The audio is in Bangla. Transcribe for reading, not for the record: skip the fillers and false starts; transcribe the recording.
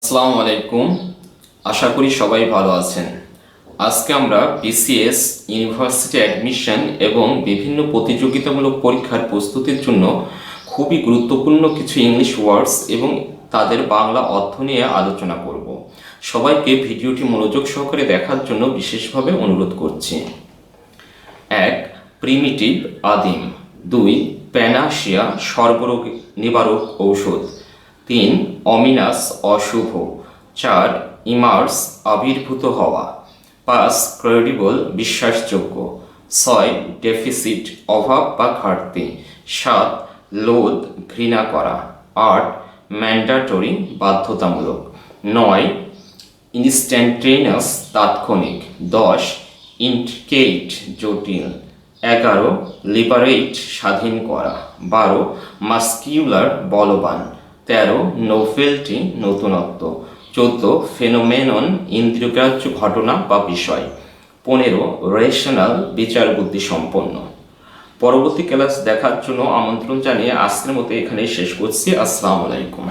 আসসালামু আলাইকুম। আশা করি সবাই ভালো আছেন। আজকে আমরা বিসিএস ইউনিভার্সিটি অ্যাডমিশন এবং বিভিন্ন প্রতিযোগিতামূলক পরীক্ষার প্রস্তুতির জন্য খুবই গুরুত্বপূর্ণ কিছু ইংলিশ ওয়ার্ডস এবং তাদের বাংলা অর্থ নিয়ে আলোচনা করব। সবাইকে ভিডিওটি মনোযোগ সহকারে দেখার জন্য বিশেষভাবে অনুরোধ করছি। 1. প্রিমিটিভ আদিম। 2. প্যানাশিয়া সর্বরোগ নিবারক ঔষধ। 3. অমিনাস অশুভ। 4. ইমার্স আবির্ভূত হওয়া। 5. ক্রেডিবল বিশ্বাসযোগ্য। 6. ডেফিসিট অভাব বা ঘাটতি। 7. লোধ ঘৃণা করা। 8. ম্যান্ডাটরি বাধ্যতামূলক। 9. ইনস্ট্যান্টেনিয়াস তাৎক্ষণিক। 10. ইন্ট্রিকেট জটিল। 11. লিবারেট স্বাধীন করা। 12. মাস্কিউলার বলবান। 13. নোভেলটি নতুনত্ব। 14. ফেনোমেনন ইন্দ্রিয়গ্রাহ্য ঘটনা বা বিষয়। 15. রেশনাল বিচার বুদ্ধি সম্পন্ন। পরবর্তী ক্লাস দেখার জন্য আমন্ত্রণ জানিয়ে আজকের মতো এখানেই শেষ করছি। আসসালামু আলাইকুম।